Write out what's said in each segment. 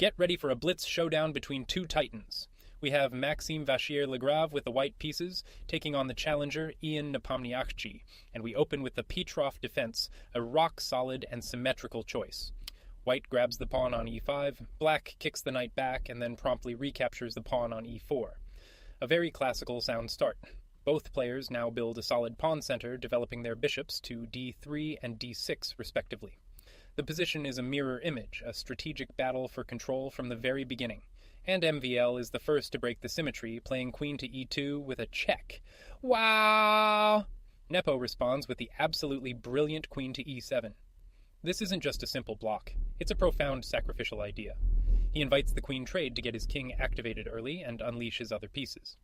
Get ready for a blitz showdown between two titans. We have Maxime Vachier-Lagrave with the white pieces, taking on the challenger Ian Nepomniachtchi, and we open with the Petrov defense, a rock-solid and symmetrical choice. White grabs the pawn on e5, black kicks the knight back, and then promptly recaptures the pawn on e4. A very classical sound start. Both players now build a solid pawn center, developing their bishops to d3 and d6, respectively. The position is a mirror image, a strategic battle for control from the very beginning. And MVL is the first to break the symmetry, playing queen to e2 with a check. Wow! Nepo responds with the absolutely brilliant queen to e7. This isn't just a simple block, it's a profound sacrificial idea. He invites the queen trade to get his king activated early and unleash his other pieces.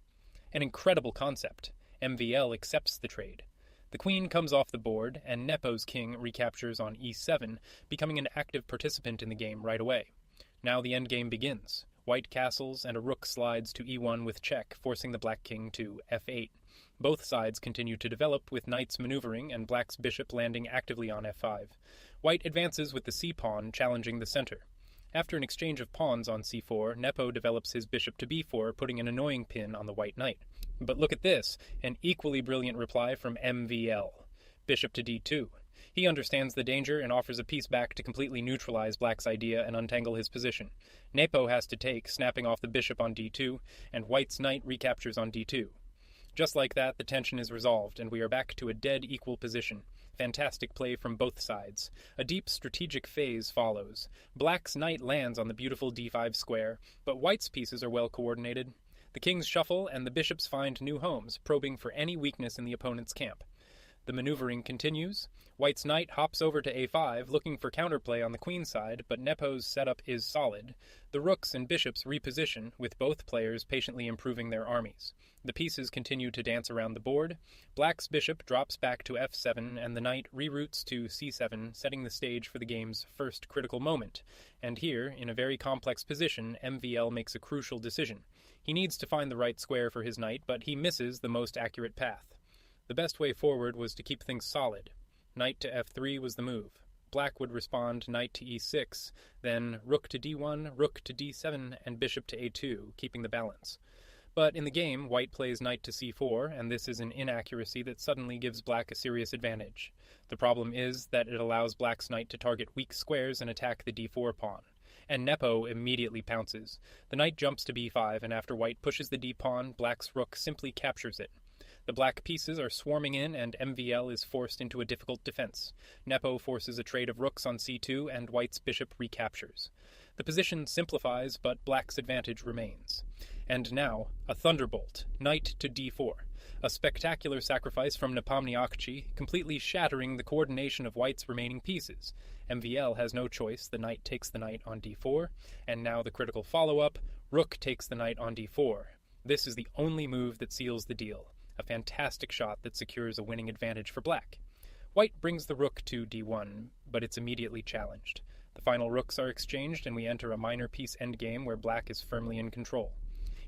An incredible concept. MVL accepts the trade. The queen comes off the board, and Nepo's king recaptures on e7, becoming an active participant in the game right away. Now the endgame begins. White castles, and a rook slides to e1 with check, forcing the black king to f8. Both sides continue to develop, with knights maneuvering and black's bishop landing actively on f5. White advances with the c-pawn, challenging the center. After an exchange of pawns on c4, Nepo develops his bishop to b4, putting an annoying pin on the white knight. But look at this, an equally brilliant reply from MVL. Bishop to d2. He understands the danger and offers a piece back to completely neutralize black's idea and untangle his position. Nepo has to take, snapping off the bishop on d2, and white's knight recaptures on d2. Just like that, the tension is resolved, and we are back to a dead equal position. Fantastic play from both sides. A deep strategic phase follows. Black's knight lands on the beautiful d5 square, but white's pieces are well coordinated. The kings shuffle, and the bishops find new homes, probing for any weakness in the opponent's camp. The maneuvering continues. White's knight hops over to a5, looking for counterplay on the queen side, but Nepo's setup is solid. The rooks and bishops reposition, with both players patiently improving their armies. The pieces continue to dance around the board. Black's bishop drops back to f7, and the knight reroutes to c7, setting the stage for the game's first critical moment. And here, in a very complex position, MVL makes a crucial decision. He needs to find the right square for his knight, but he misses the most accurate path. The best way forward was to keep things solid. Knight to f3 was the move. Black would respond knight to e6, then rook to d1, rook to d7, and bishop to a2, keeping the balance. But in the game, white plays knight to c4, and this is an inaccuracy that suddenly gives black a serious advantage. The problem is that it allows black's knight to target weak squares and attack the d4 pawn. And Nepo immediately pounces. The knight jumps to b5, and after white pushes the d-pawn, black's rook simply captures it. The black pieces are swarming in, and MVL is forced into a difficult defense. Nepo forces a trade of rooks on c2, and white's bishop recaptures. The position simplifies, but black's advantage remains. And now, a thunderbolt, knight to d4. A spectacular sacrifice from Nepomniachtchi, completely shattering the coordination of white's remaining pieces. MVL has no choice, the knight takes the knight on d4, and now the critical follow-up, rook takes the knight on d4. This is the only move that seals the deal. A fantastic shot that secures a winning advantage for black. White brings the rook to d1, but it's immediately challenged. The final rooks are exchanged, and we enter a minor piece endgame where black is firmly in control.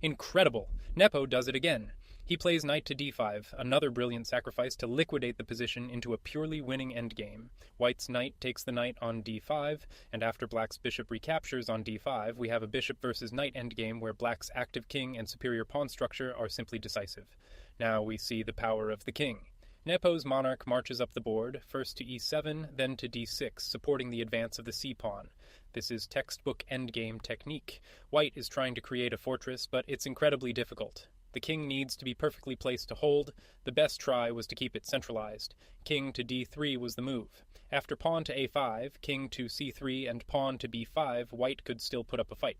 Incredible! Nepo does it again. He plays knight to d5, another brilliant sacrifice to liquidate the position into a purely winning endgame. White's knight takes the knight on d5, and after black's bishop recaptures on d5, we have a bishop versus knight endgame where black's active king and superior pawn structure are simply decisive. Now we see the power of the king. Nepo's monarch marches up the board, first to e7, then to d6, supporting the advance of the c-pawn. This is textbook endgame technique. White is trying to create a fortress, but it's incredibly difficult. The king needs to be perfectly placed to hold. The best try was to keep it centralized. King to d3 was the move. After pawn to a5, king to c3, and pawn to b5, white could still put up a fight.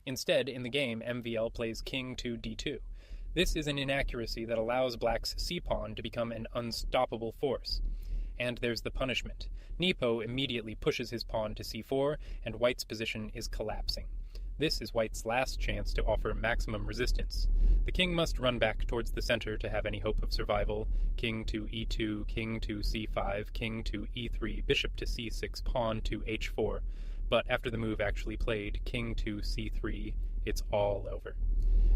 Instead, in the game, MVL plays king to d2. This is an inaccuracy that allows black's c-pawn to become an unstoppable force. And there's the punishment. Nepo immediately pushes his pawn to c4, and white's position is collapsing. This is white's last chance to offer maximum resistance. The king must run back towards the center to have any hope of survival. King to e2, king to c5, king to e3, bishop to c6, pawn to h4. But after the move actually played, king to c3, it's all over.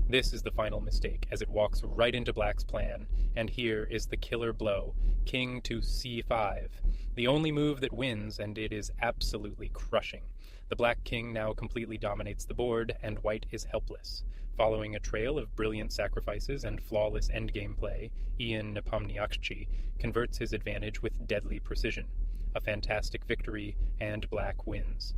This is the final mistake, as it walks right into black's plan, and here is the killer blow, king to c5. The only move that wins, and it is absolutely crushing. The Black King now completely dominates the board, and White is helpless. Following a trail of brilliant sacrifices and flawless endgame play, Nepomniachtchi converts his advantage with deadly precision. A fantastic victory, and Black wins.